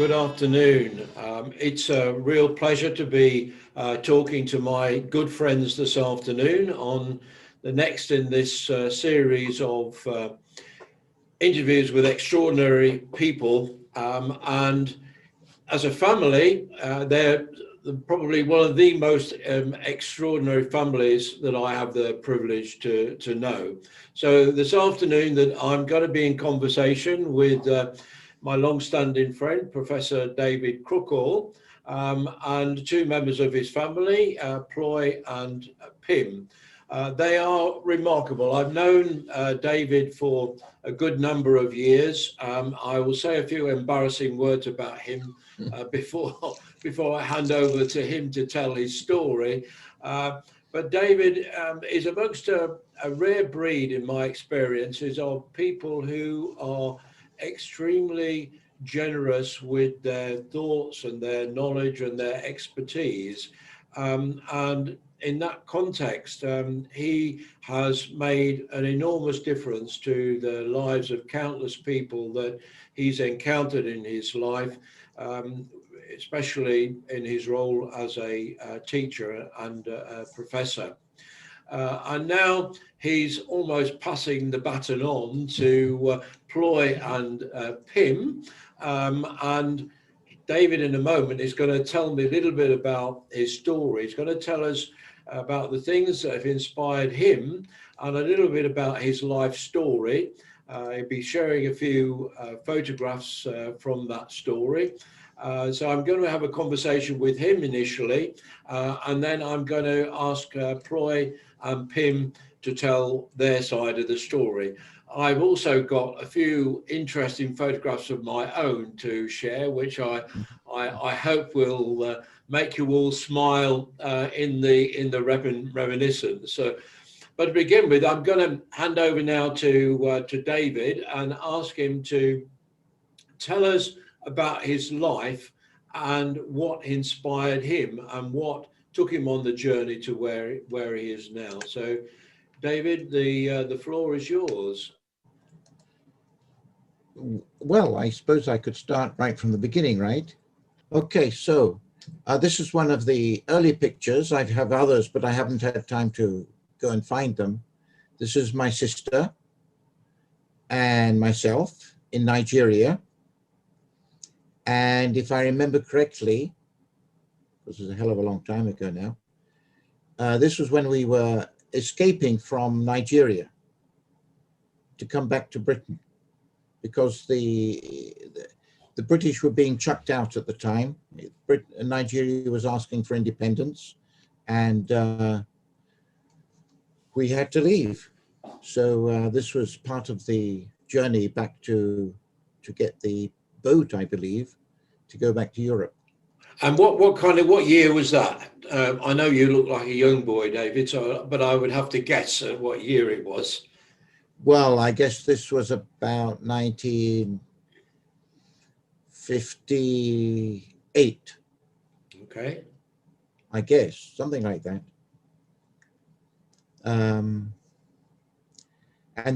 Good afternoon. It's a real pleasure to be talking to my good friends this afternoon on the next in this series of interviews with extraordinary people. And as a family, they're probably one of the most extraordinary families that I have the privilege to know. So this afternoon that I'm going to be in conversation with my long-standing friend, Professor David Crookall, and two members of his family, Ploy and Pim. They are remarkable. I've known David for a good number of years. I will say a few embarrassing words about him before I hand over to him to tell his story. But David is amongst a rare breed, in my experiences, of people who are extremely generous with their thoughts and their knowledge and their expertise. And in that context, he has made an enormous difference to the lives of countless people that he's encountered in his life, especially in his role as a teacher and a professor. And now he's almost passing the baton on to Ploy and Pim. And David, in a moment, is going to tell me a little bit about his story. He's going to tell us about the things that have inspired him and a little bit about his life story. He'll be sharing a few photographs from that story. So I'm going to have a conversation with him initially, and then I'm going to ask Ploy and Pim to tell their side of the story. I've also got a few interesting photographs of my own to share, which I hope will make you all smile in the reminiscence. But to begin with, I'm going to hand over now to David and ask him to tell us about his life and what inspired him and what took him on the journey to where he is now. So, David, the floor is yours. Well, I suppose I could start right from the beginning, right? Okay, so this is one of the early pictures. I have others, but I haven't had time to go and find them. This is my sister and myself in Nigeria. And if I remember correctly, this is a hell of a long time ago now, this was when we were escaping from Nigeria to come back to Britain, because the British were being chucked out at the time. Nigeria was asking for independence, and we had to leave. So this was part of the journey back to get the boat, I believe, to go back to Europe. And what year was that? I know you look like a young boy, David, but I would have to guess at what year it was. Well, I guess this was about 1958. Okay. I guess, something like that. And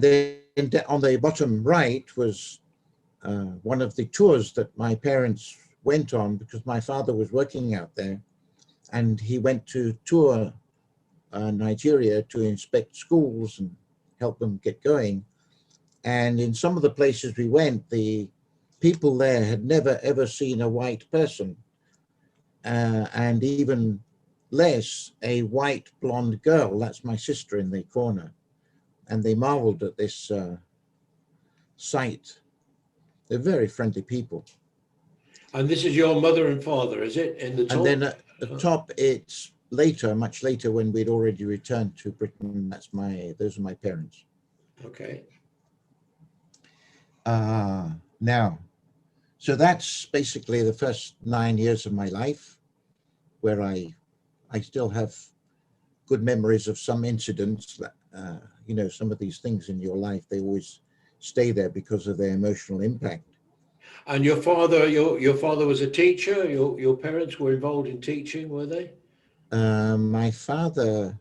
then on the bottom right was one of the tours that my parents went on, because my father was working out there, and he went to tour Nigeria to inspect schools and help them get going. And in some of the places we went, the people there had never ever seen a white person, and even less a white blonde girl. That's my sister in the corner. And they marveled at this sight. They're very friendly people. And this is your mother and father, is it, in the top? And then at the top, it's later, much later, when we'd already returned to Britain. Those are my parents. Okay. Now, so that's basically the first 9 years of my life, where I still have good memories of some incidents that, some of these things in your life, they always stay there because of their emotional impact. And your father was a teacher? Your parents were involved in teaching, were they? My father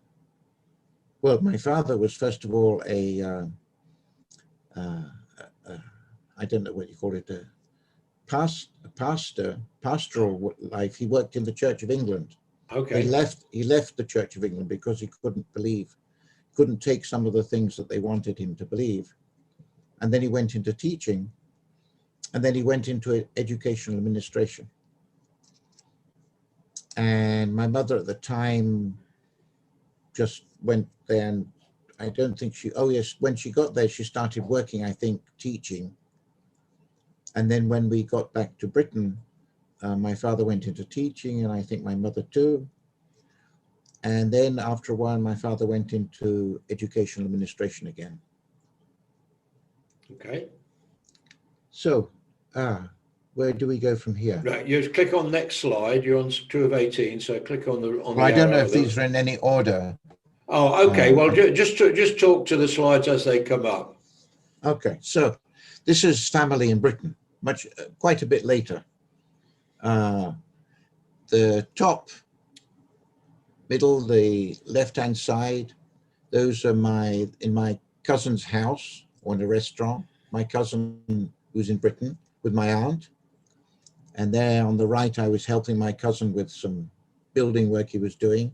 was, first of all, I don't know what you call it, pastoral life. He worked in the Church of England. Okay. He left the Church of England because he couldn't take some of the things that they wanted him to believe. And then he went into teaching, and then he went into educational administration. And my mother at the time just went there, and I don't think when she got there, she started working, I think, teaching. And then when we got back to Britain, my father went into teaching, and I think my mother too. And then after a while, my father went into educational administration again. Okay. So, where do we go from here? Right, you click on next slide. You're on 2 of 18, so click on the Well, I don't know if these are in any order. Oh, okay. Well, just talk to the slides as they come up. Okay, so this is family in Britain, quite a bit later. The top, middle, the left-hand side, those are in my cousin's house or in a restaurant. My cousin who's in Britain with my aunt. And there on the right, I was helping my cousin with some building work he was doing.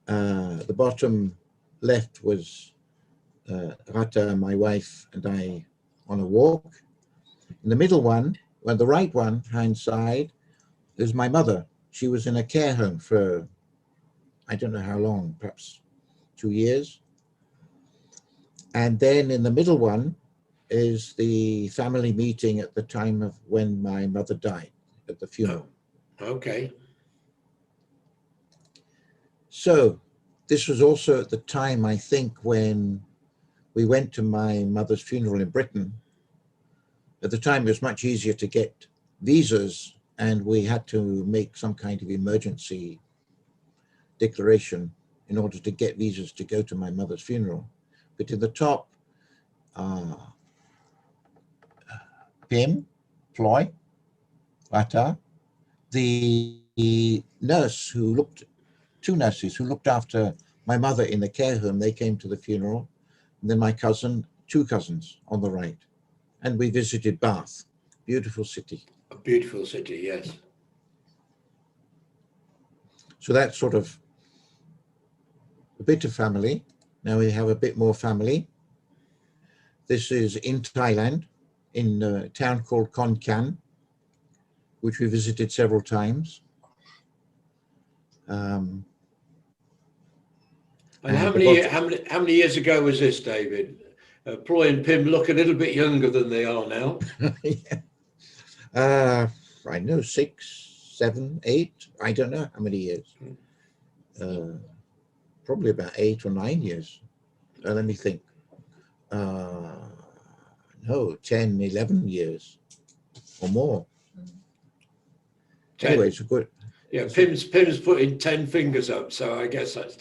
The bottom left was Rata, my wife, and I on a walk. In the middle one, well, the right one, hand side, is my mother. She was in a care home for, I don't know how long, perhaps 2 years. And then in the middle one is the family meeting at the time of when my mother died, at the funeral. Oh, okay. So this was also at the time, I think, when we went to my mother's funeral in Britain. At the time, it was much easier to get visas, and we had to make some kind of emergency declaration in order to get visas to go to my mother's funeral. But in the top, Pim, Ploy, Rata, the nurse two nurses who looked after my mother in the care home, they came to the funeral. And then my cousin, 2 cousins on the right. And we visited Bath, beautiful city. A beautiful city, yes. So that's sort of a bit of family. Now we have a bit more family. This is in Thailand, in a town called Khon Kaen, which we visited several times. And how many years ago was this, David? Ploy and Pim look a little bit younger than they are now. Yeah. I know 6, 7, 8. I don't know how many years. Probably about 8 or 9 years. Let me think. No, 10, 11 years or more. 10. Anyway, it's a good. Yeah, Pim's putting 10 fingers up, so I guess that's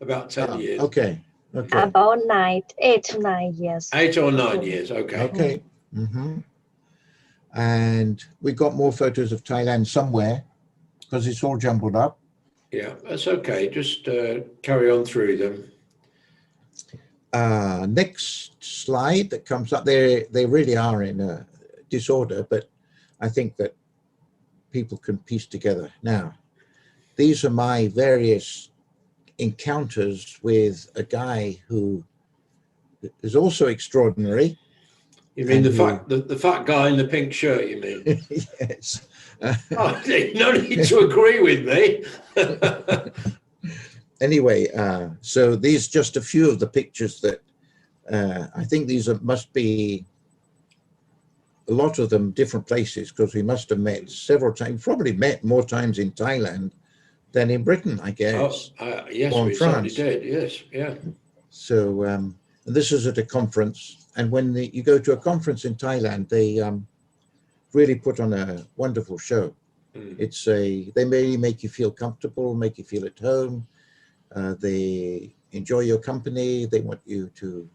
about 10 years. Okay. About 8 to 9 years. 8 or 9 years, okay. Okay. Mm-hmm. And we got more photos of Thailand somewhere because it's all jumbled up. Yeah, that's okay. Just carry on through them. Next slide that comes up, they really are in a disorder, but I think that people can piece together. Now, these are my various encounters with a guy who is also extraordinary. You mean the fat guy in the pink shirt, you mean? Yes. Oh, no need to agree with me. Anyway, so these just a few of the pictures that I think must be a lot of them different places, because we must have met several times, probably met more times in Thailand than in Britain, I guess. Yes, we certainly did. Yes, yeah. So and this is at a conference, and when you go to a conference in Thailand, they really put on a wonderful show. They really make you feel comfortable, make you feel at home. They enjoy your company. They want you to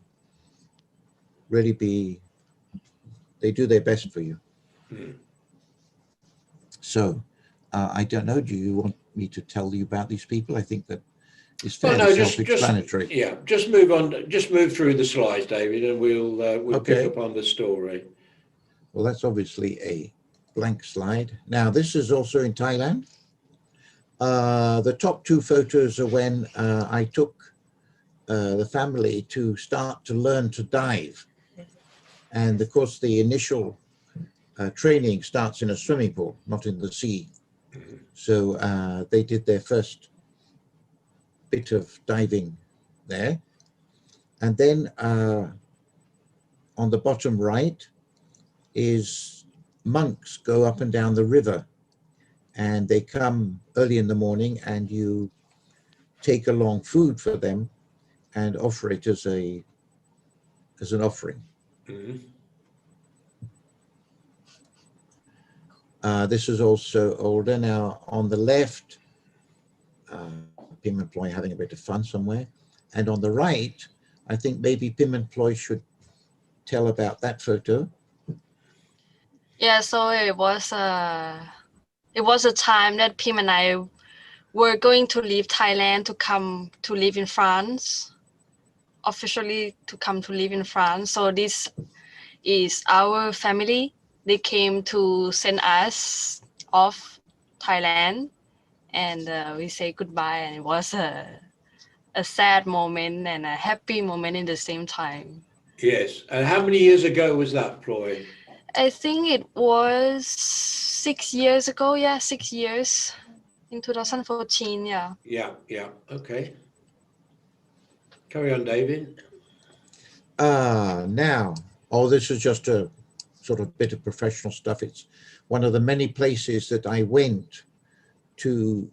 really they do their best for you. So I don't know, do you want me to tell you about these people? I think that it's fairly self-explanatory. Just move on. Just move through the slides, David, and we'll Okay. pick up on the story. Well, that's obviously a blank slide. Now, this is also in Thailand. The top two photos are when I took the family to start to learn to dive. And of course, the initial training starts in a swimming pool, not in the sea. So they did their first bit of diving there. And then on the bottom right is monks go up and down the river, and they come early in the morning, and you take along food for them and offer it as an offering. This is also older. Now on the left, Pim and Ploy having a bit of fun somewhere, and on the right, I think maybe Pim and Ploy should tell about that photo. Yeah, so it was a time that Pim and I were going to leave Thailand to come to live in France, officially to come to live in France. So this is our family. They came to send us off Thailand, and we say goodbye, and it was a sad moment and a happy moment in the same time. Yes. And how many years ago was that, Ploy? I think it was 6 years ago. Yeah, 6 years in 2014. Yeah. Yeah. Okay. Carry on, David. Now, this is just a sort of bit of professional stuff. It's one of the many places that I went to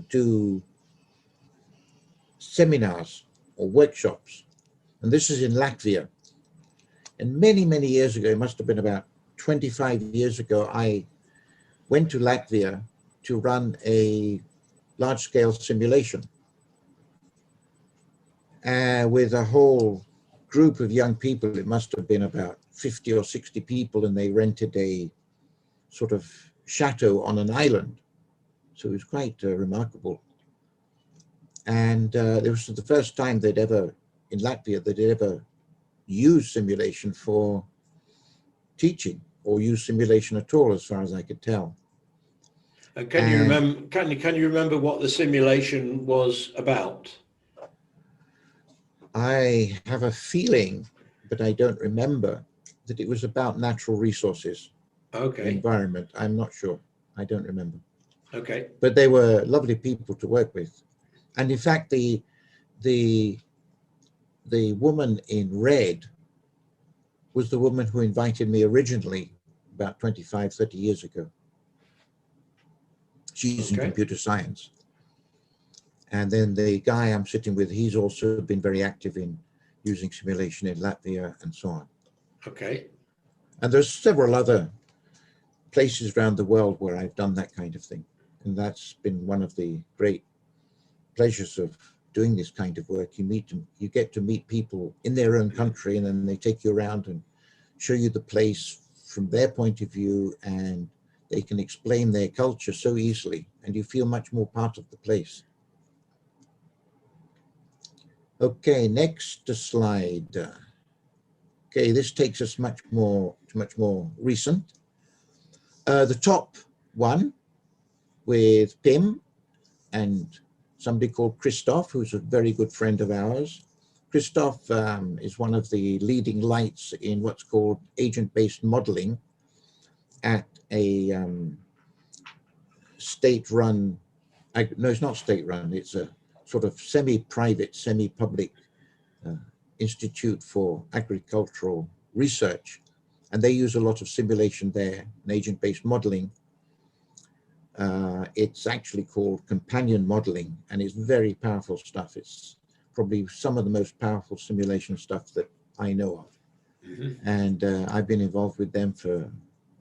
do seminars or workshops. And this is in Latvia. And many, many years ago, it must have been about 25 years ago, I went to Latvia to run a large-scale simulation with a whole group of young people. It must have been about 50 or 60 people, and they rented a sort of chateau on an island. So it was quite remarkable. And it was the first time they'd ever, in Latvia, they'd ever used simulation for teaching, or use simulation at all, as far as I could tell. And can you remember what the simulation was about? I have a feeling, but I don't remember, that it was about natural resources. Okay. Environment. I'm not sure. I don't remember. Okay. But they were lovely people to work with. And in fact, the woman in red was the woman who invited me originally about 25, 30 years ago. She's in computer science. And then the guy I'm sitting with, he's also been very active in using simulation in Latvia and so on. Okay. And there's several other places around the world where I've done that kind of thing. And that's been one of the great pleasures of doing this kind of work. You get to meet people in their own country, and then they take you around and show you the place from their point of view, and they can explain their culture so easily, and you feel much more part of the place. Okay, next slide. Okay, this takes us much more recent. The top one with Pim and somebody called Christoph, who's a very good friend of ours. Christoph is one of the leading lights in what's called agent-based modeling at a state-run, no, it's not state-run, it's a sort of semi-private, semi-public institute for agricultural research. And they use a lot of simulation there, and agent-based modeling. It's actually called companion modeling, and it's very powerful stuff. It's probably some of the most powerful simulation stuff that I know of. Mm-hmm. And I've been involved with them for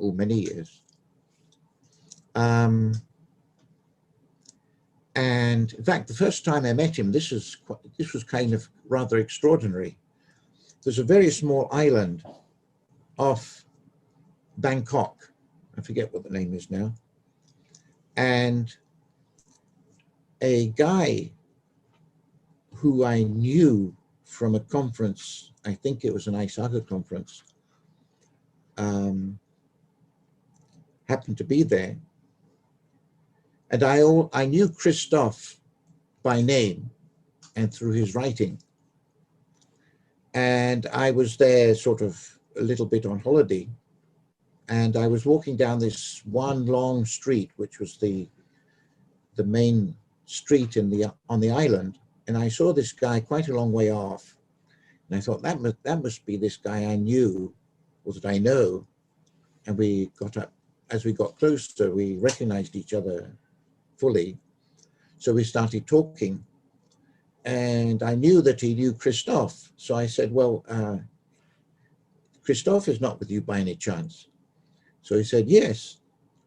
many years. And in fact, the first time I met him, this was kind of rather extraordinary. There's a very small island off Bangkok. I forget what the name is now. And a guy who I knew from a conference, I think it was an ISAGA conference, happened to be there. And I knew Christophe by name and through his writing. And I was there sort of a little bit on holiday. And I was walking down this one long street, which was the main street on the island. And I saw this guy quite a long way off. And I thought, that must be this guy I knew, or that I know. And we got up. As we got closer, we recognized each other fully. So we started talking. And I knew that he knew Christophe. So I said, well, Christophe is not with you by any chance. So he said, yes.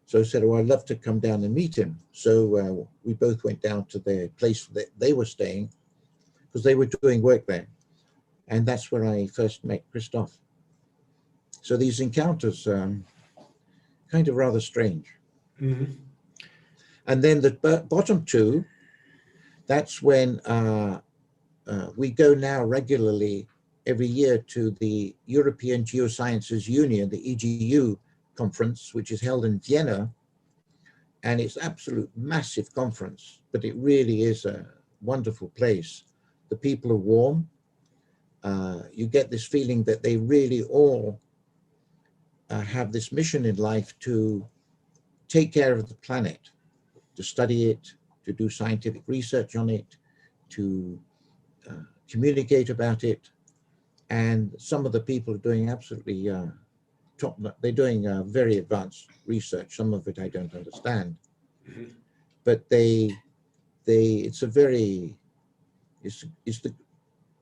So I said, oh, I'd love to come down and meet him. So we both went down to their place that they were staying, because they were doing work there. And that's where I first met Christophe. So these encounters kind of rather strange. Mm-hmm. And then the bottom two, that's when we go now regularly every year to the European Geosciences Union, the EGU conference, which is held in Vienna. And it's absolute massive conference, but it really is a wonderful place. The people are warm. You get this feeling that they really all have this mission in life to take care of the planet, to study it, to do scientific research on it, to communicate about it. And some of the people are doing absolutely they're doing very advanced research. Some of it I don't understand, Mm-hmm. but it's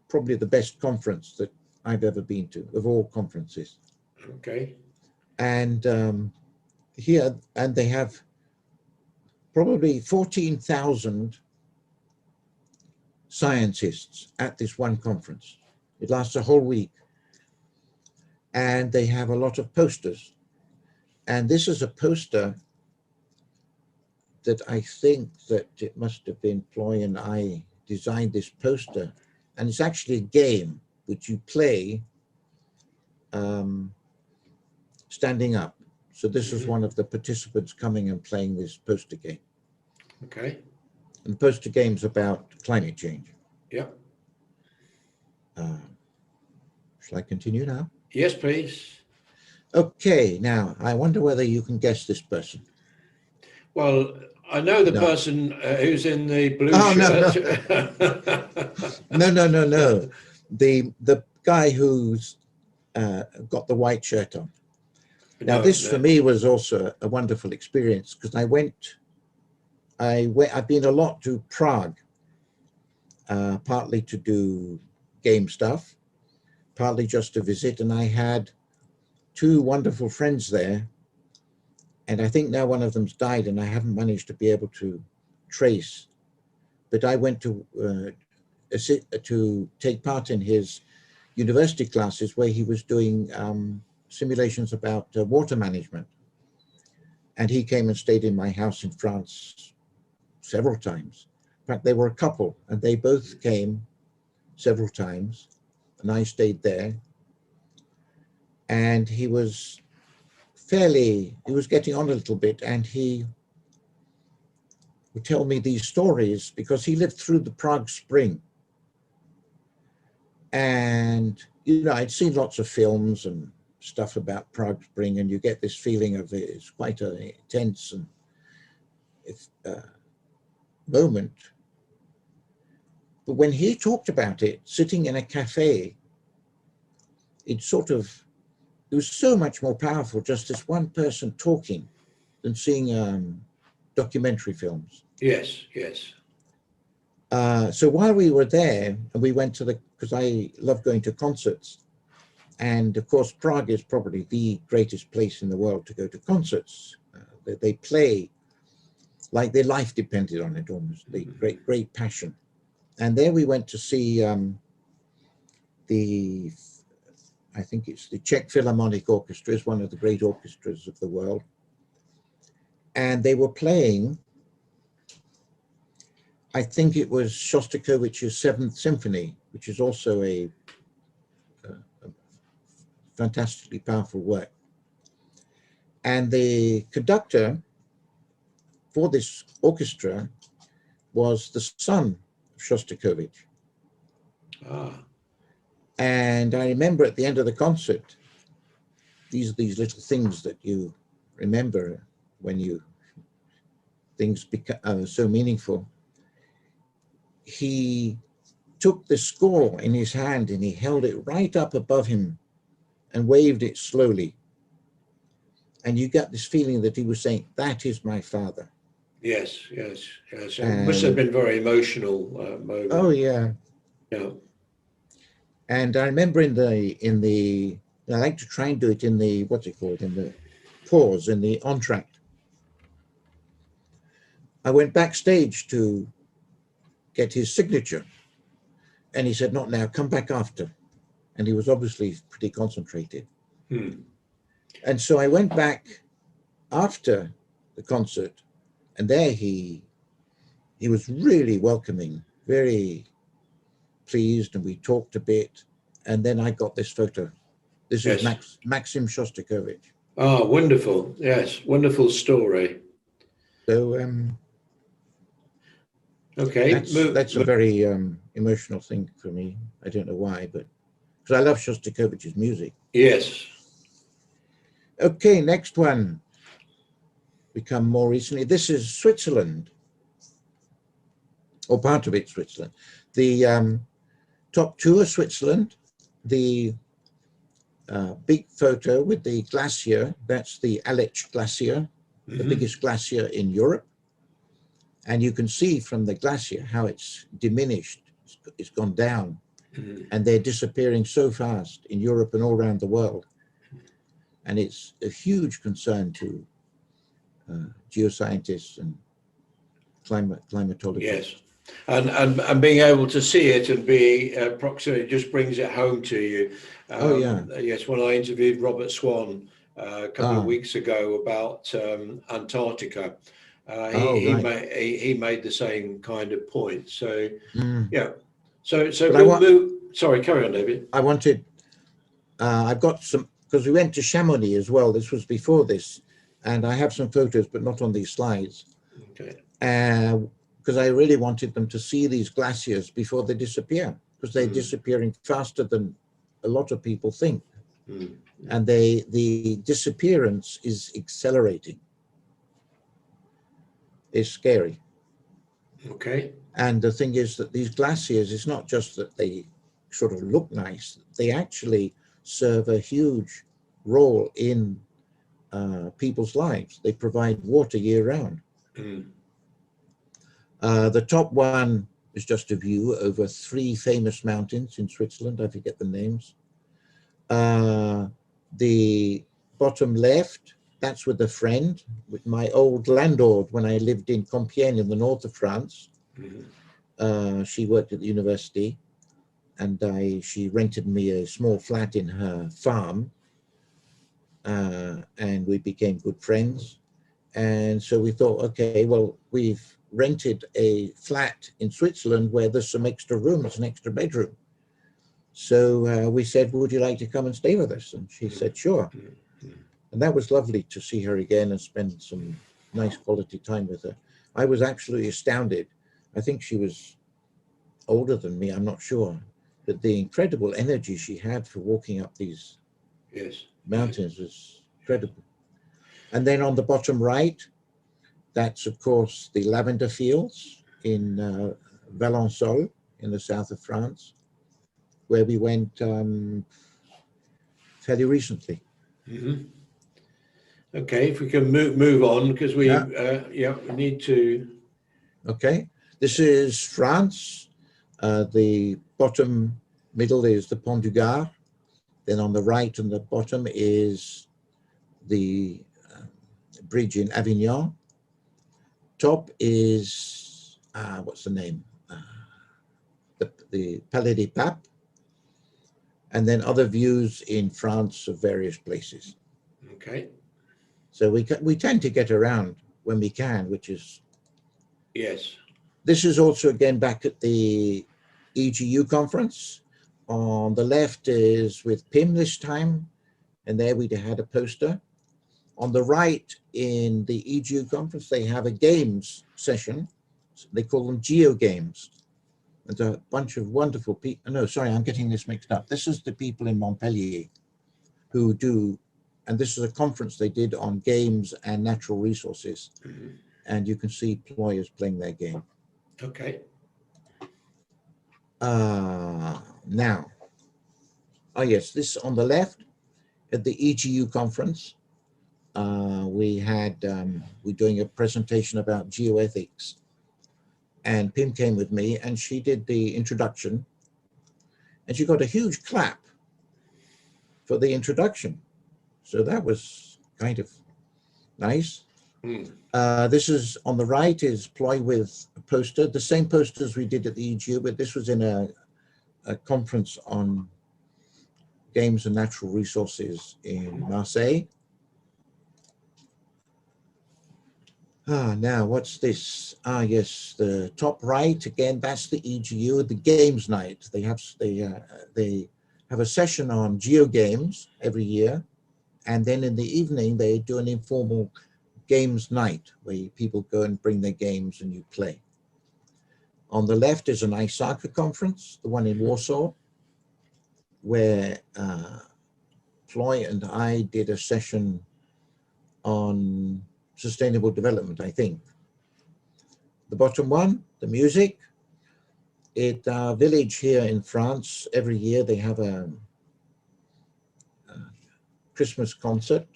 probably the best conference that I've ever been to of all conferences. Okay. And they have probably 14,000 scientists at this one conference. It lasts a whole week. And they have a lot of posters. And this is a poster that I think that it must have been Ploy and I designed this poster. And it's actually a game which you play standing up. So this is one of the participants coming and playing this poster game. Okay. And the poster game's about climate change. Yeah. Shall I continue now? Yes, please. Okay, now I wonder whether you can guess this person. Well, I know the No. person who's in the blue Oh, shirt. No. The guy who's got the white shirt on. Now, this for me was also a wonderful experience, because I've been a lot to Prague, partly to do game stuff, partly just to visit, and I had two wonderful friends there, and I think now one of them's died, and I haven't managed to be able to trace, but I went to take part in his university classes where he was doing simulations about water management. And he came and stayed in my house in France several times. In fact, they were a couple, and they both came several times, and I stayed there. And he was getting on a little bit, and he would tell me these stories because he lived through the Prague Spring. And, I'd seen lots of films and stuff about Prague Spring, and you get this feeling of it's quite an intense and moment. But when he talked about it, sitting in a cafe, it was so much more powerful, just this one person talking, than seeing documentary films. Yes. So while we were there, and we went because I love going to concerts, and of course Prague is probably the greatest place in the world to go to concerts. They play like their life depended on it, almost. The great passion. And there we went to see I think it's the Czech Philharmonic Orchestra, is one of the great orchestras of the world. And they were playing, I think it was Shostakovich's Seventh Symphony, which is also a fantastically powerful work. And the conductor for this orchestra was the son of Shostakovich. Ah, And I remember at the end of the concert, these little things that you remember when things become so meaningful. He took the score in his hand and he held it right up above him and waved it slowly. And you got this feeling that he was saying, "That is my father." yes. It must have been very emotional moment. Oh yeah. Yeah. And I remember in the I like to try and do it in the, what's it called, in the pause, in the entr'acte. I went backstage to get his signature. And he said, "Not now, come back after." And he was obviously pretty concentrated. And so I went back after the concert, and there he was really welcoming, very pleased, and we talked a bit. And then I got this photo. This is Yes. Maxim Shostakovich. Oh, wonderful. Yes, wonderful story. So Okay. that's a very emotional thing for me. I don't know why, but because I love Shostakovich's music. Yes. Okay, next one. We come more recently. This is Switzerland, or part of it, Switzerland. The top two are Switzerland. The big photo with the glacier, that's the Aletsch Glacier, the biggest glacier in Europe. And you can see from the glacier how it's diminished, it's gone down, and they're disappearing so fast in Europe and all around the world. And it's a huge concern to geoscientists and climatologists. Yes. And being able to see it and be proximity just brings it home to you. Oh yeah. Yes, when I interviewed Robert Swan a couple of weeks ago about Antarctica, he made the same kind of point. So yeah. So we'll move. Sorry, carry on, David. I've got some, because we went to Chamonix as well. This was before this, and I have some photos, but not on these slides. Okay. Because I really wanted them to see these glaciers before they disappear, because they're disappearing faster than a lot of people think. And the disappearance is accelerating. It's scary. Okay. And the thing is that these glaciers, it's not just that they sort of look nice, they actually serve a huge role in people's lives. They provide water year round. The top one is just a view over 3 famous mountains in Switzerland. I forget the names. The bottom left, that's with a friend, with my old landlord when I lived in Compiègne in the north of France. She worked at the university, and she rented me a small flat in her farm, and we became good friends. And so we thought, okay, well, we've rented a flat in Switzerland where there's some extra rooms, an extra bedroom. So we said, would you like to come and stay with us? And she said, sure. And that was lovely to see her again and spend some nice quality time with her. I was absolutely astounded. I think she was older than me, I'm not sure, but the incredible energy she had for walking up these mountains was incredible. And then on the bottom right, that's of course the lavender fields in Valençol in the south of France, where we went fairly recently. Okay, if we can move on, because we need to. Okay, this is France. The bottom middle is the Pont du Gard. Then on the right and the bottom is the bridge in Avignon. Top is, what's the name? The Palais des Papes. And then other views in France of various places. Okay. So we tend to get around when we can, which is. Yes. This is also again back at the EGU conference. On the left is with Pim this time, and there we had a poster. On the right, in the EGU conference, they have a games session. They call them geo games. There's a bunch of wonderful people. No, sorry, I'm getting this mixed up. This is the people in Montpellier who do, and this is a conference they did on games and natural resources. And you can see Ploy is playing their game. Okay. Now, oh yes, this on the left at the EGU conference, we're doing a presentation about geoethics, and Pim came with me and she did the introduction, and she got a huge clap for the introduction. So that was kind of nice. This is on the right is Ploy with a poster, the same posters we did at the EGU, but this was in a conference on games and natural resources in Marseille. Now what's this? Yes, the top right again. That's the EGU, the games night. They have a session on geo games every year, and then in the evening they do an informal games night where people go and bring their games and you play. On the left is an ISACA conference, the one in Warsaw, where Ploy and I did a session on sustainable development, I think. The bottom one, the music. At our village here in France, every year they have a Christmas concert,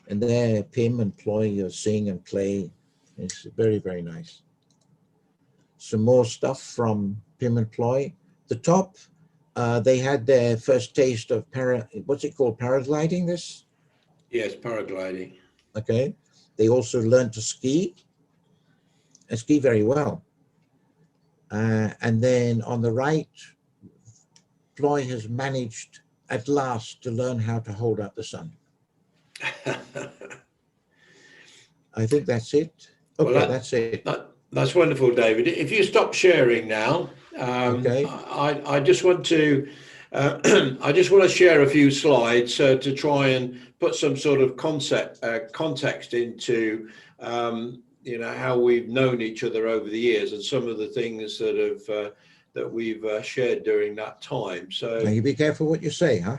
and there Pim and Ploy sing and play. It's very, very nice. Some more stuff from Pim and Ploy. The top, they had their first taste of what's it called, paragliding this? Yes, paragliding. Okay. They also learned to ski and ski very well. And then on the right, Ploy has managed at last to learn how to hold up the sun. I think that's it. Okay, well, that's it. That's wonderful, David. If you stop sharing now, okay. I just want to share a few slides to try and put some sort of context into how we've known each other over the years and some of the things that we've shared during that time. So now you be careful what you say, huh?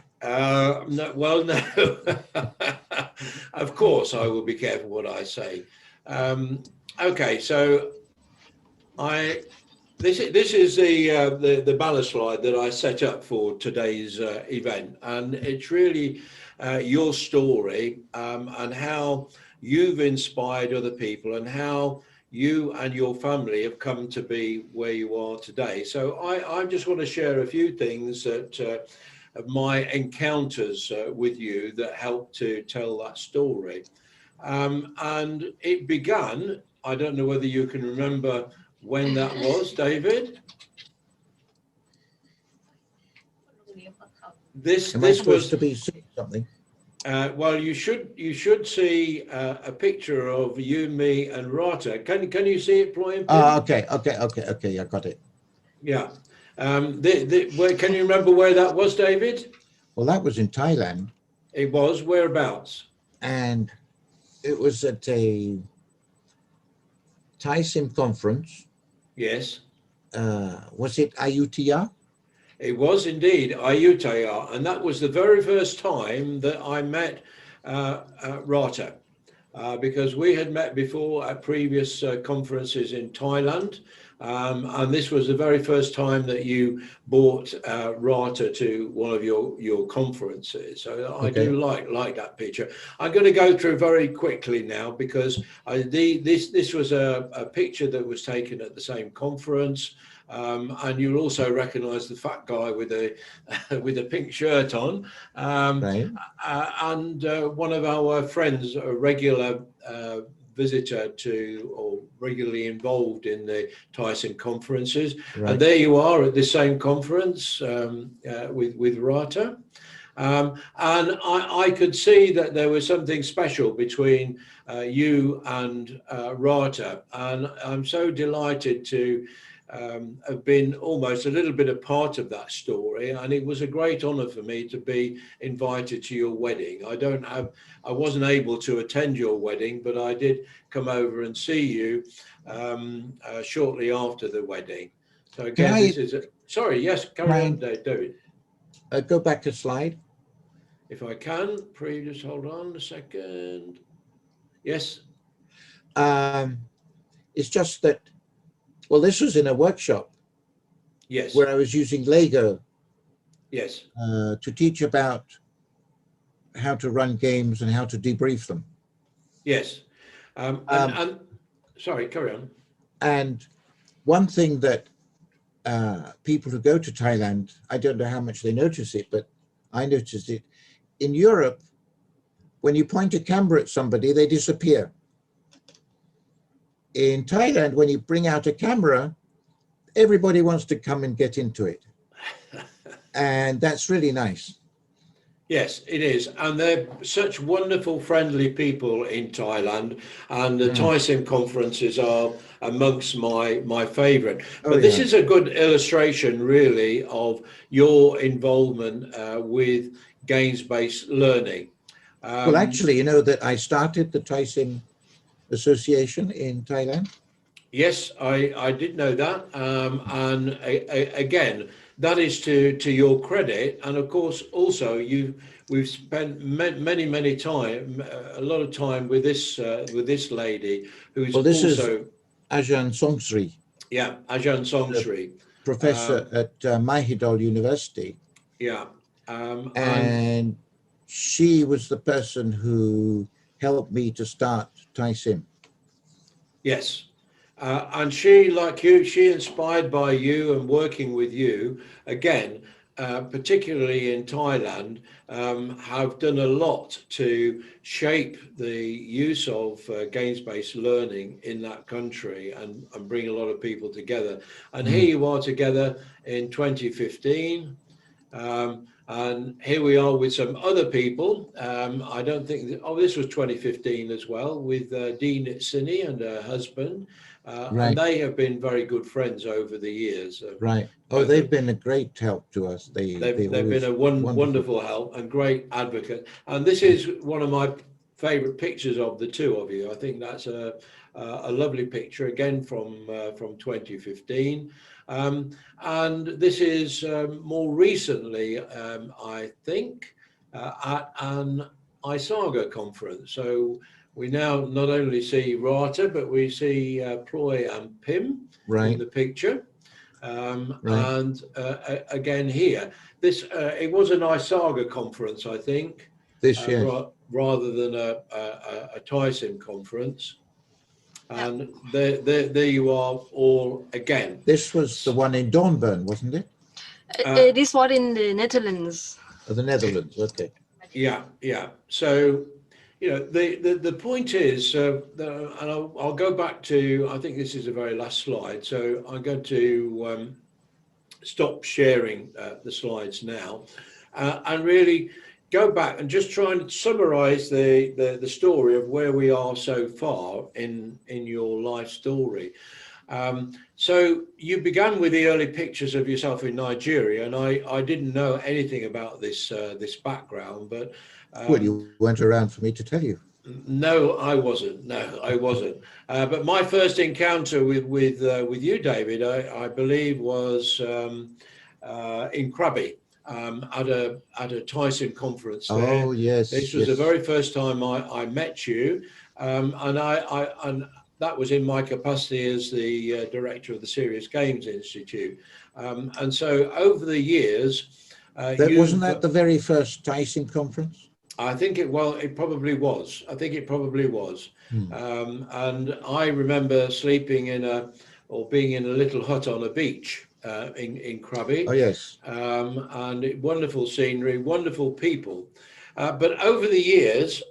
No, well, no. Of course, I will be careful what I say. Okay, so this is the banner slide that I set up for today's event, and it's really your story and how you've inspired other people and how you and your family have come to be where you are today. So I just want to share a few things that of my encounters with you that helped to tell that story. And it began, I don't know whether you can remember when that was, David. This was to be seeing something. Well, you should see a picture of you, me, and Rata. Can you see it, Ploy? Okay. I got it. Yeah. Can you remember where that was, David? Well, that was in Thailand. It was. Whereabouts? And it was at a Thai Sim conference. Yes. Was it Ayutthaya? It was indeed Ayutthaya, and that was the very first time that I met Rata, because we had met before at previous conferences in Thailand, and this was the very first time that you brought Rata to one of your conferences. So I do like that picture. I'm going to go through very quickly now because this was a picture that was taken at the same conference. And you'll also recognise the fat guy with a pink shirt on, Right. And one of our friends, a regular visitor to or regularly involved in the Tyson conferences. Right. And there you are at the same conference with Rata. And I could see that there was something special between you and Rata, and I'm so delighted to have been almost a little bit a part of that story, and it was a great honor for me to be invited to your wedding. I wasn't able to attend your wedding, but I did come over and see you shortly after the wedding. So again, this is sorry, yes, carry on, David. Go back a slide. If I can, just hold on a second. Yes. It's just that, well, this was in a workshop. Yes. Where I was using Lego. Yes. To teach about how to run games and how to debrief them. Yes. And sorry, carry on. And one thing that people who go to Thailand, I don't know how much they notice it, but I noticed it. In Europe, when you point a camera at somebody, they disappear. In Thailand, when you bring out a camera, everybody wants to come and get into it. And that's really nice. Yes, it is. And they're such wonderful, friendly people in Thailand. And the Thai Sim conferences are amongst my favorite. But this is a good illustration, really, of your involvement with games-based learning. Well, actually, you know that I started the Thai Sim Association in Thailand? Yes, I did know that. And again, that is to your credit. And of course, also we've spent many time, a lot of time with this lady who's This also is Ajahn Songsri. Yeah, Ajahn Songsri, professor at Mahidol University. Yeah, and she was the person who helped me to start Thai Sim. Yes. And she, like you, she inspired by you and working with you, again, particularly in Thailand, have done a lot to shape the use of games-based learning in that country and bring a lot of people together. And here you are together in 2015. And here we are with some other people. I don't think this was 2015 as well, with Dean Sini and her husband. And they have been very good friends over the years. Right. Oh, they've been a great help to us. They've been a wonderful help and great advocate. And this is one of my favorite pictures of the two of you. I think that's a lovely picture, again, from 2015. And this is more recently, I think, at an ISAGA conference. So we now not only see Rata, but we see Ploy and Pim in the picture. And again here, this it was an ISAGA conference, I think, rather than a Thai Sim conference. And there you are all again. This was the one in Dornbirn, wasn't it? This was in the Netherlands. Oh, the Netherlands, okay. Yeah. So, you know, the point is, and I'll go back to, I think this is the very last slide. So I'm going to stop sharing the slides now and really go back and just try and summarize the story of where we are so far in your life story. So you began with the early pictures of yourself in Nigeria, and I didn't know anything about this background, but well, you weren't around for me to tell you. No, I wasn't. But my first encounter with you, David, I believe was in Krabi. At a Thai Sim conference there. Oh yes. This was the very first time I met you, and that was in my capacity as the director of the Serious Games Institute. And so over the years, wasn't that the very first Thai Sim conference? I think it probably was. And I remember sleeping being in a little hut on a beach in Krabi. Oh yes. And wonderful scenery, wonderful people. But over the years,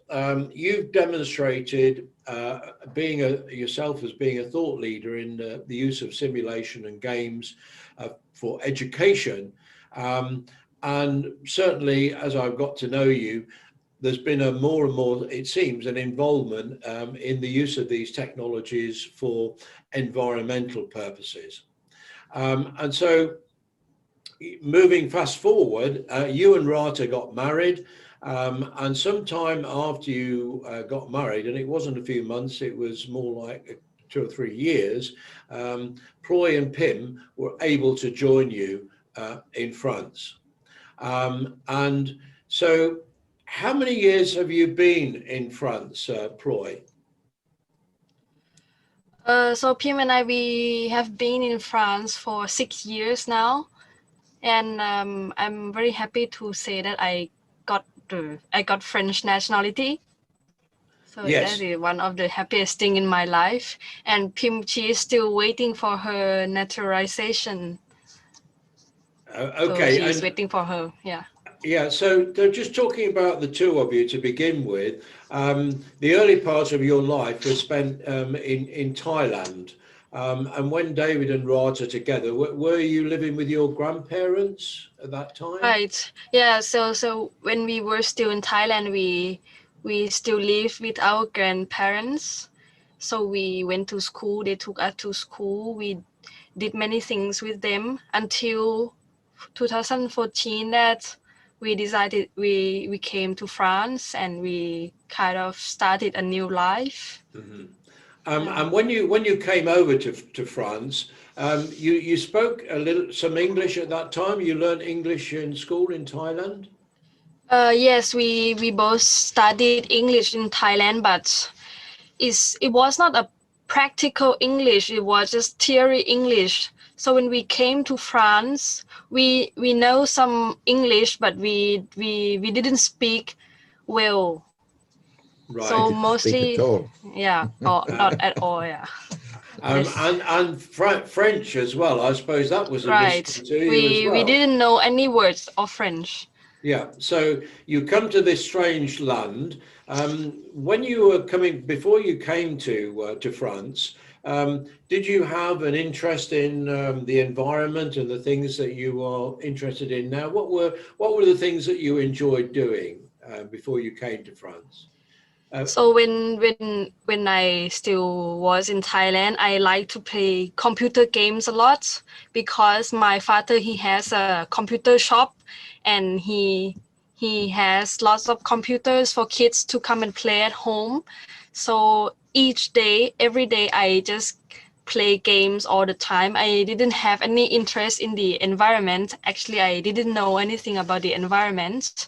you've demonstrated yourself as being a thought leader in the use of simulation and games for education. And certainly, as I've got to know you, there's been a more and more, it seems, an involvement in the use of these technologies for environmental purposes. And so moving fast forward, you and Rata got married. And sometime after you got married, and it wasn't a few months, it was more like 2 or 3 years, Ploy and Pim were able to join you in France. And so how many years have you been in France, Ploy? So Pim and I, we have been in France for 6 years now, and I'm very happy to say that I got French nationality. So Yes. that is one of the happiest thing in my life. And Pim, she is still waiting for her naturalization. Okay. So she's waiting for her. Yeah. Yeah, so they're just talking about the two of you to begin with. The early part of your life was spent in Thailand. And when David and Rata together, were you living with your grandparents at that time? Right. Yeah. So when we were still in Thailand, we still lived with our grandparents. So we went to school. They took us to school. We did many things with them until 2014 that we decided we came to France and we kind of started a new life. Mm-hmm. And when you came over to France, you spoke some English at that time. You learned English in school in Thailand. Yes, we both studied English in Thailand, but it was not a practical English. It was just theory English. So when we came to France, we know some English, but we didn't speak well. Right. So Didn't speak mostly, at all. yeah, or not at all, yeah. And French as well. I suppose that was a mystery Right. to you as We well. didn't know any words of French. Yeah. So you come to this strange land. When you were coming, before you came to France, did you have an interest in the environment and the things that you are interested in now? What were the things that you enjoyed doing before you came to France? So when I still was in Thailand, I like to play computer games a lot because my father, he has a computer shop and he has lots of computers for kids to come and play at home. So every day I just play games all the time. I didn't have any interest in the environment. Actually, I didn't know anything about the environment.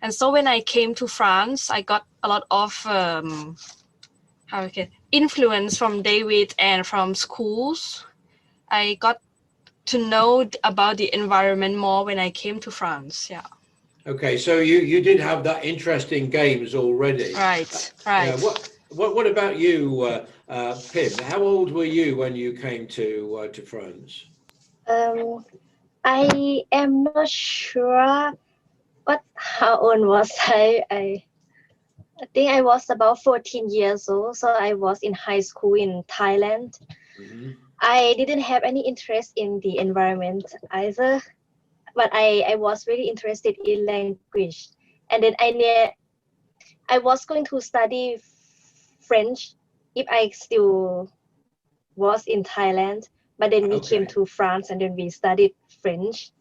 And so when I came to France, I got a lot of influence from David and from schools. I got to know about the environment more when I came to France. Yeah. Okay, so you did have that interest in games already. Right. Yeah. What about you, Pim? How old were you when you came to France? I am not sure how old was I. I think I was about 14 years old, so I was in high school in Thailand. Mm-hmm. I didn't have any interest in the environment either, but I was really interested in language. And then I was going to study French if I still was in Thailand, but then we came to France and then we studied French.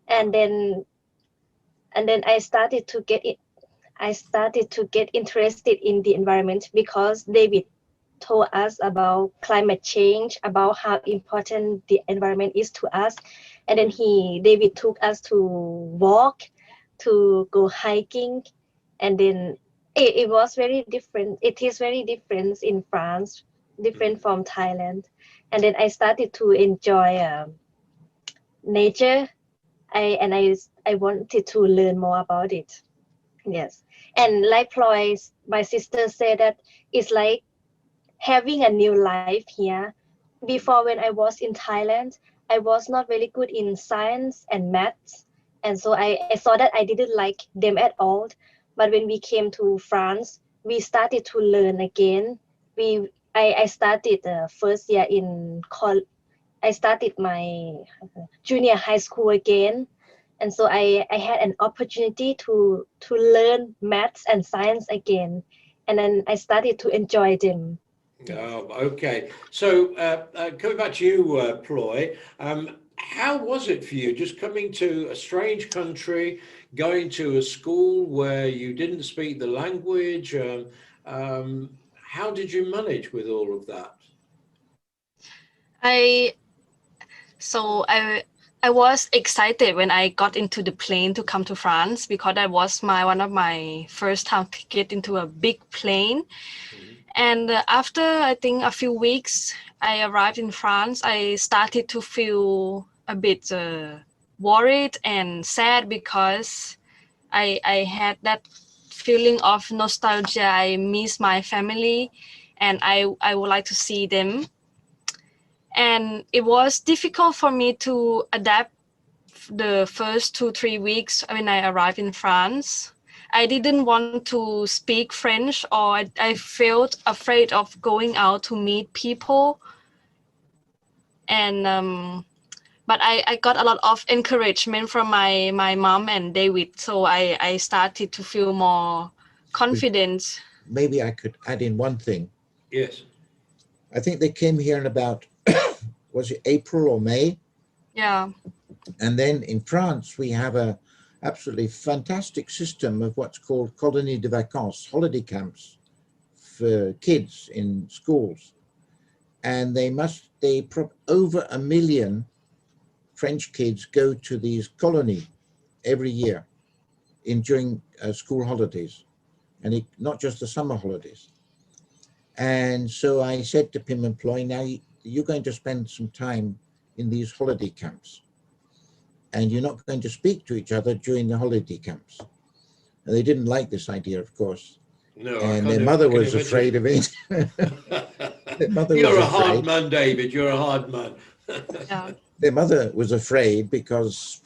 And then I started to get interested in the environment because David told us about climate change, about how important the environment is to us. And then David took us to walk, to go hiking. And then it was very different. It is very different in France, different from Thailand. And then I started to enjoy nature. I wanted to learn more about it. Yes. And like Ploy, my sister said that it's like having a new life here. Before, when I was in Thailand, I was not very good in science and maths. And so I saw that I didn't like them at all. But when we came to France, we started to learn again. I started the first year I started my junior high school again. And so I had an opportunity to learn maths and science again. And then I started to enjoy them. Okay. So coming back to you, Ploy, how was it for you just coming to a strange country, going to a school where you didn't speak the language? How did you manage with all of that? I so I was excited when I got into the plane to come to France because that was one of my first time to get into a big plane. And after I think a few weeks, I arrived in France. I started to feel a bit worried and sad because I had that feeling of nostalgia. I miss my family, and I would like to see them. And it was difficult for me to adapt the first 2-3 weeks when I arrived in France. I didn't want to speak French, or I felt afraid of going out to meet people. And but I got a lot of encouragement from my mom and David, so I started to feel more confident. Maybe I could add in one thing. Yes. I think they came here in about, was it April or May? Yeah. And then in France, we have a absolutely fantastic system of what's called colonies de vacances, holiday camps for kids in schools. And over 1 million French kids go to these colonies every year during school holidays, and not just the summer holidays. And so I said to Pim and Ploy, now you're going to spend some time in these holiday camps, and you're not going to speak to each other during the holiday camps. And they didn't like this idea, of course. No, and their mother was afraid of it. Their mother You're was a hard afraid. man, David. You're a hard man. Yeah. Their mother was afraid because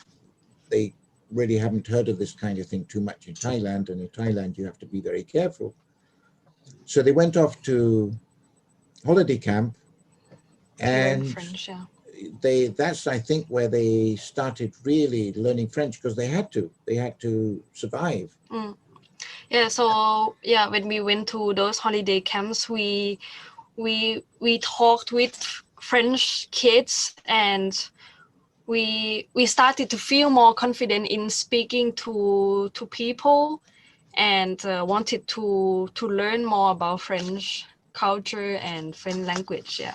they really haven't heard of this kind of thing too much in Thailand. And in Thailand, you have to be very careful. So they went off to holiday camp, Learn and French, yeah. that's I think where they started really learning French, because they had to survive. Yeah, so yeah, when we went to those holiday camps, we talked with French kids, and we started to feel more confident in speaking to people, and wanted to learn more about French culture and French language. Yeah.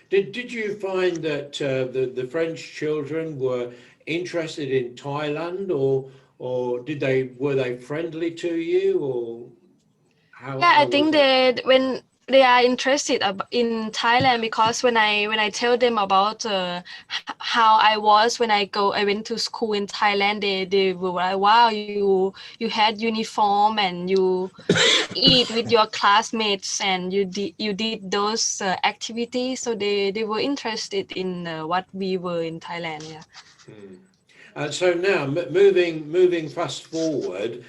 Did you find that the French children were interested in Thailand, or were they friendly to you, or how? Yeah, I How think was it? that when they are interested in Thailand, because when I tell them about how I was when I went to school in Thailand, they were like, wow, you had uniform and you eat with your classmates and you did those activities, so they were interested in what we were in Thailand. Yeah. So now, moving fast forward,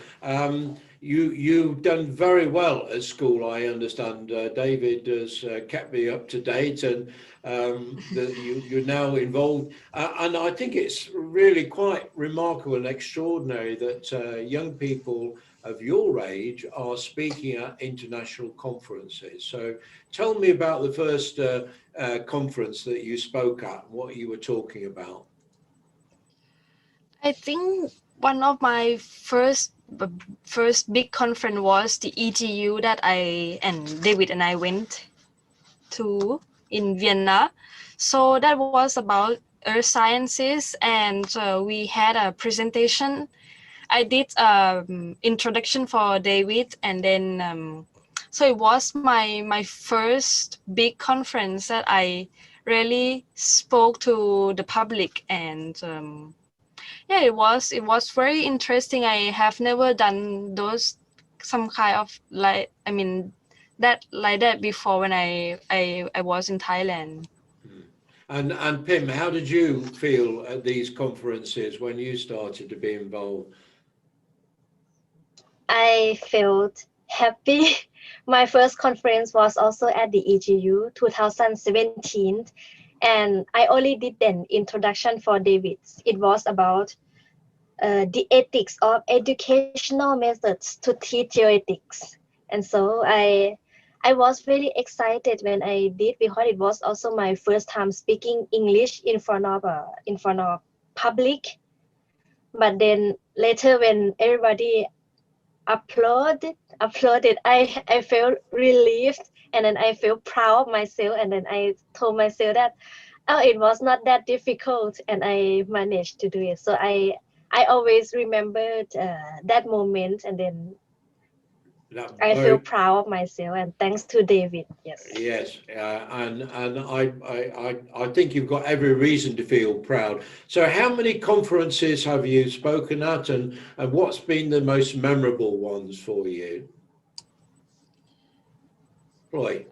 you've done very well at school. I understand David has kept me up to date, and that you're now involved. And I think it's really quite remarkable and extraordinary that young people of your age are speaking at international conferences. So tell me about the first conference that you spoke at, and what you were talking about. I think one of my first big conference was the EGU that I and David and I went to in Vienna. So that was about earth sciences, and we had a presentation. I did introduction for David, and then so it was my first big conference that I really spoke to the public, and yeah, it was very interesting. I have never done some kind of that before when I was in Thailand. And Pim, how did you feel at these conferences when you started to be involved? I felt happy. My first conference was also at the EGU 2017, and I only did an introduction for David. It was about the ethics of educational methods to teach geoethics. And so I I was very excited when I did because it was also my first time speaking English in front of public. But then later when everybody applauded, I felt relieved, and then I felt proud of myself, and then I told myself that it was not that difficult, and I managed to do it. So I always remembered that moment, and then I feel proud of myself, and thanks to David. Yes. Yes, and I think you've got every reason to feel proud. So, how many conferences have you spoken at, and what's been the most memorable ones for you? Ploy.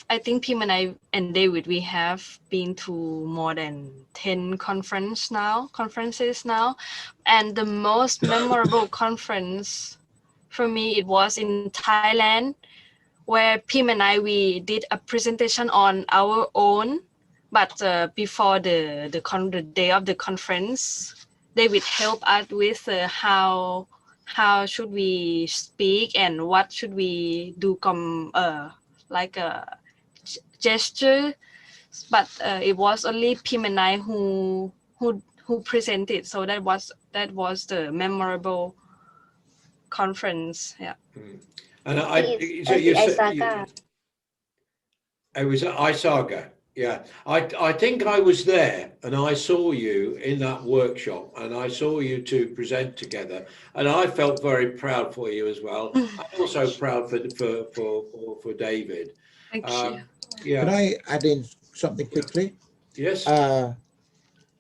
I think Pim and I and David, we have been to more than 10 conferences now. And the most memorable conference for me, it was in Thailand, where Pim and I, we did a presentation on our own. But before the day of the conference, David helped us with how should we speak and what should we do like a gesture, but it was only Pim and I who presented. So that was the memorable conference. Yeah. And it was at Isaga. Yeah, I think I was there, and I saw you in that workshop, and I saw you two present together, and I felt very proud for you as well. I'm also proud for David. Thank you. Yeah. Can I add in something quickly? Yes. A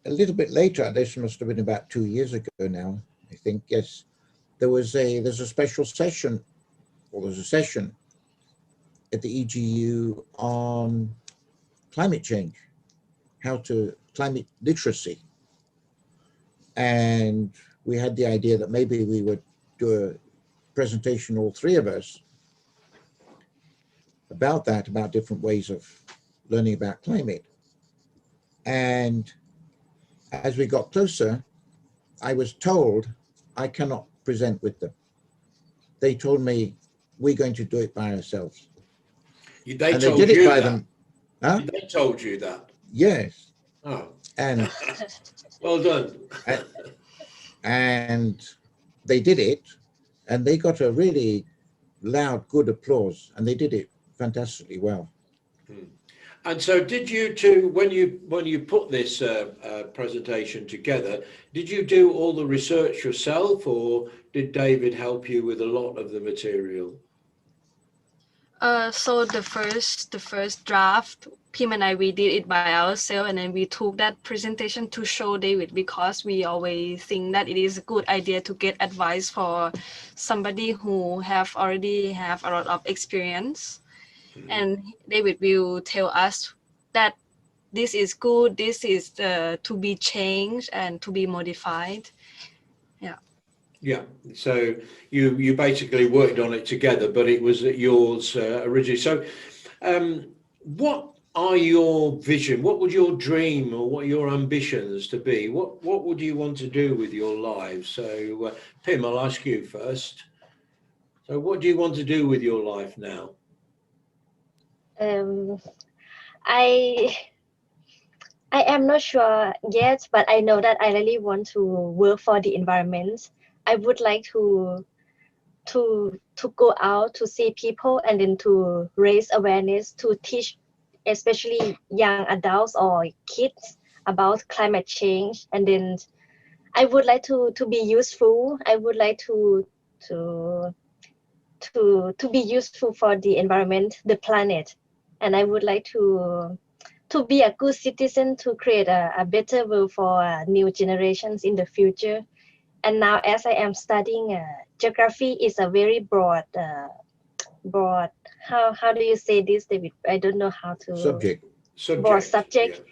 little bit later, this must have been about 2 years ago now, I think. Yes, there's a special session, or there's a session at the EGU on climate change, climate literacy. And we had the idea that maybe we would do a presentation, all three of us, about different ways of learning about climate. And as we got closer, I was told I cannot present with them. They told me, we're going to do it by ourselves. They did it by them. Huh? They told you that? Yes. Oh. And well done. and they did it, and they got a really loud, good applause, and they did it fantastically well. And so did you two, when you put this presentation together, did you do all the research yourself, or did David help you with a lot of the material? So the first draft, Pim and I, we did it by ourselves, and then we took that presentation to show David, because we always think that it is a good idea to get advice for somebody who already have a lot of experience. And David will tell us that this is good, this is to be changed and to be modified. Yeah. Yeah, so you basically worked on it together, but it was yours originally. So what are your vision? What would your dream, or what are your ambitions to be? What would you want to do with your lives? So Pim, I'll ask you first. So what do you want to do with your life now? I am not sure yet, but I know that I really want to work for the environment. I would like to go out to see people, and then to raise awareness, to teach especially young adults or kids about climate change. And then I would like to be useful. I would like to be useful for the environment, the planet. And I would like to be a good citizen, to create a better world for new generations in the future. And now, as I am studying geography, is a very broad. How do you say this, David? I don't know how to. Subject. Broad subject.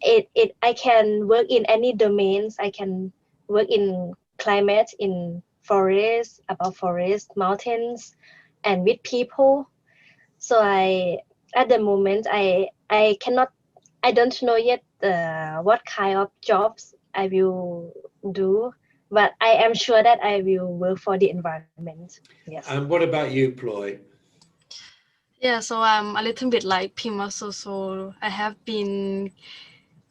Yeah. I can work in any domains. I can work in climate, in forest, about forest, mountains, and with people. So at the moment, I don't know yet what kind of jobs I will do, but I am sure that I will work for the environment. Yes. And what about you, Ploy? Yeah, so I'm a little bit like Pim also. So I have been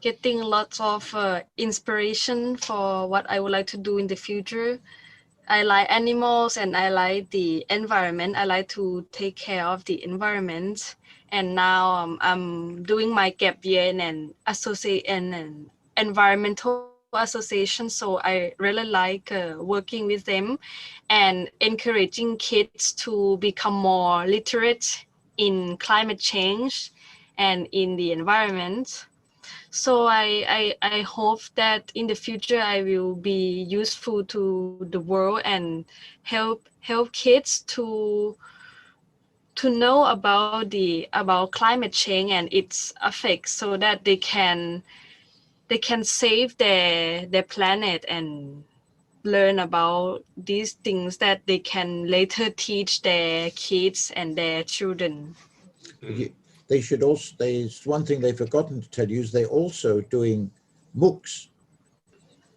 getting lots of inspiration for what I would like to do in the future. I like animals and I like the environment. I like to take care of the environment. And now I'm doing my gap year in an environmental association. So I really like working with them and encouraging kids to become more literate in climate change and in the environment. So I hope that in the future I will be useful to the world and help kids to know about climate change and its effects, so that they can save their planet and learn about these things that they can later teach their kids and their children. They should also, there's one thing they've forgotten to tell you, is they're also doing MOOCs.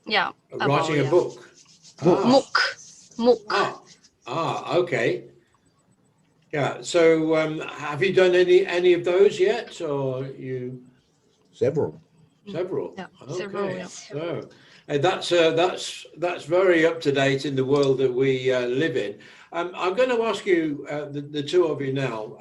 Yeah. Writing a book. MOOC. Okay. Yeah. So have you done any of those yet, or you? Several. Several. Yeah, Okay. several, yeah. So that's very up to date in the world that we live in. I'm going to ask you, the two of you now,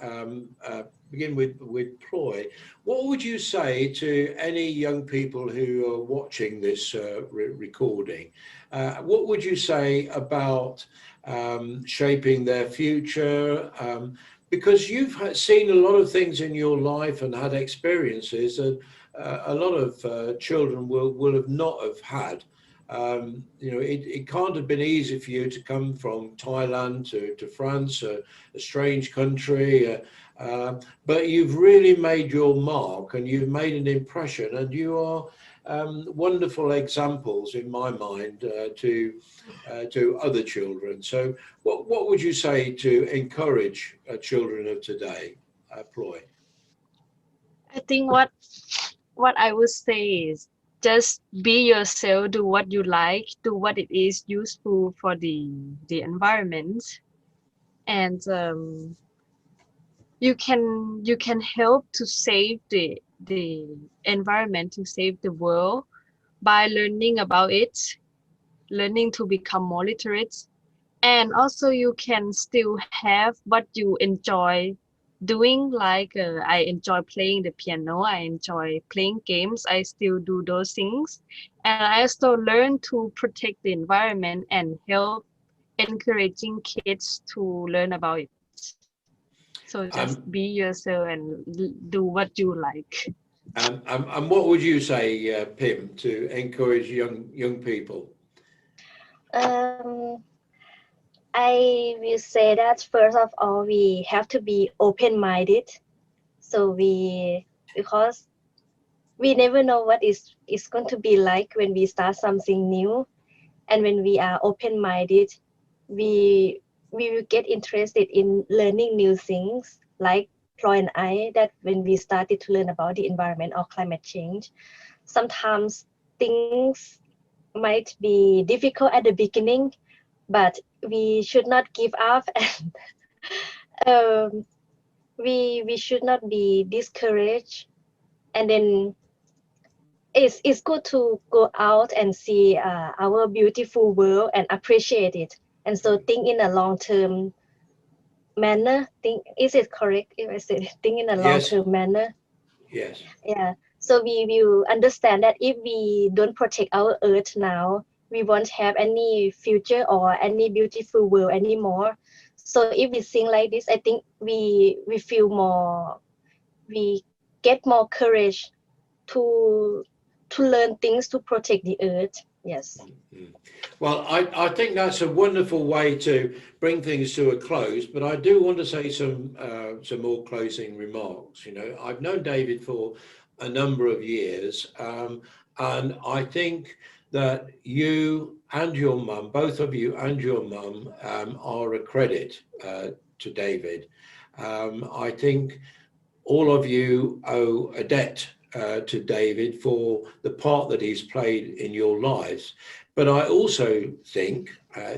begin with Ploy. What would you say to any young people who are watching this recording? What would you say about shaping their future? Because you've seen a lot of things in your life and had experiences that a lot of children will have not have had. It can't have been easy for you to come from Thailand to France, a strange country, but you've really made your mark and you've made an impression, and you are wonderful examples in my mind to other children. So what would you say to encourage children of today, Ploy? I think what I would say is just be yourself, do what you like, do what it is useful for the environment, and you can help to save the environment, to save the world by learning about it, learning to become more literate, and also you can still have what you enjoy doing. Like I enjoy playing the piano, I enjoy playing games, I still do those things, and I also learn to protect the environment and help encouraging kids to learn about it. So just be yourself and do what you like. And what would you say, Pim, to encourage young people? Um, I will say that first of all, we have to be open-minded. So because we never know what is going to be like when we start something new, and when we are open-minded, we will get interested in learning new things. Like Ploy and I, that when we started to learn about the environment or climate change, sometimes things might be difficult at the beginning, but we should not give up, and we should not be discouraged. And then it's good to go out and see our beautiful world and appreciate it. And so think in a long-term manner. Is it correct if I say think in a long-term manner? Yes. Yeah. So we will understand that if we don't protect our earth now, we won't have any future or any beautiful world anymore. So if we think like this, I think we feel more, we get more courage to learn things to protect the earth. Yes. Well, I think that's a wonderful way to bring things to a close, but I do want to say some more closing remarks. I've known David for a number of years, and I think that you and your mum, both of you and your mum, are a credit to David. I think all of you owe a debt to David for the part that he's played in your lives. But I also think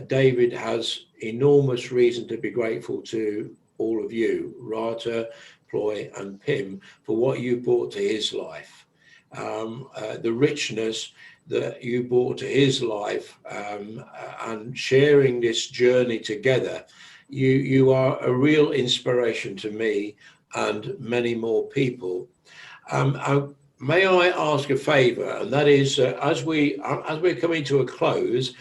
David has enormous reason to be grateful to all of you, Rata, Ploy and Pim, for what you brought to his life. The richness that you brought to his life, and sharing this journey together. You are a real inspiration to me and many more people. May I ask a favour, and that is, as we're coming to a close,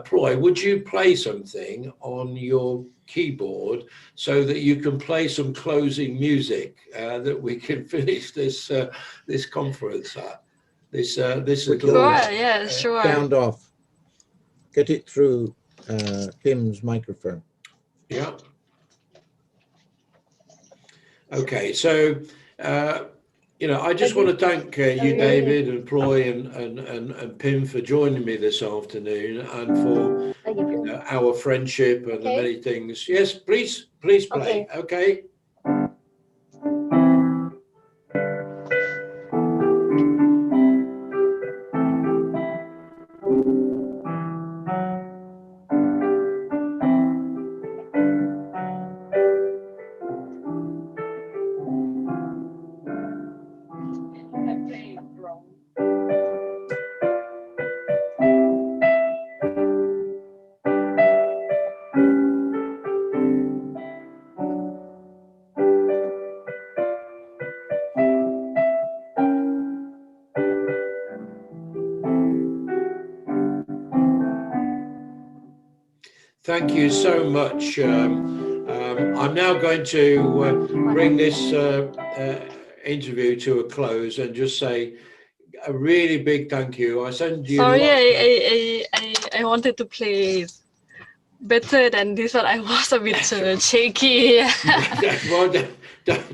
Ploy, would you play something on your keyboard so that you can play some closing music that we can finish this this conference at? This little Sure, yeah, sure. Sound off. Get it through Pim's microphone. Yeah. Okay, so you know, I just want to thank you, David and Ploy and Pim for joining me this afternoon and for our friendship and the many things. Yes, please play. Okay. Thank you so much. I'm now going to bring this interview to a close and just say a really big thank you. I send you. Sorry, I wanted to play better than this, but I was a bit shaky. Well,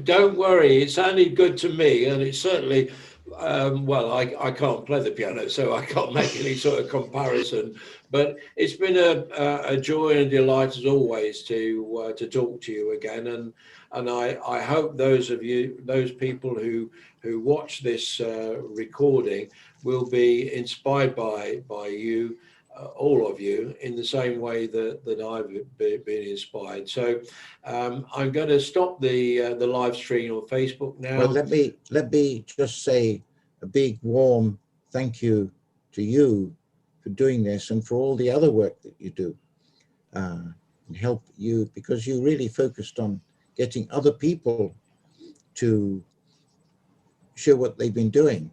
don't worry. It sounded good to me, and it certainly. Well, I can't play the piano, so I can't make any sort of comparison. But it's been a joy and delight as always to talk to you again, and I hope those people who watch this recording will be inspired by you, all of you, in the same way that I've been inspired. So I'm going to stop the live stream on Facebook now. Well, let me just say a big warm thank you to you for doing this and for all the other work that you do, and help you, because you really focused on getting other people to show what they've been doing.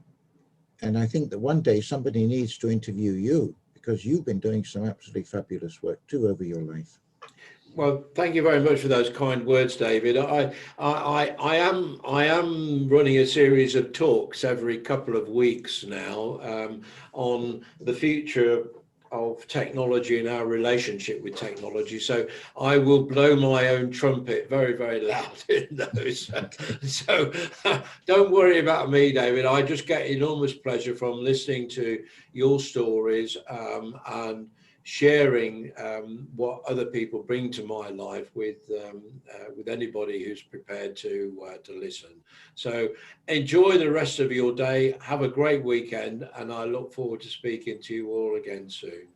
And I think that one day somebody needs to interview you, because you've been doing some absolutely fabulous work too over your life. Well, thank you very much for those kind words, David. I am running a series of talks every couple of weeks now on the future of technology and our relationship with technology. So I will blow my own trumpet very, very loud in those. So don't worry about me, David. I just get enormous pleasure from listening to your stories and sharing what other people bring to my life with anybody who's prepared to listen. So enjoy the rest of your day. Have a great weekend, and I look forward to speaking to you all again soon.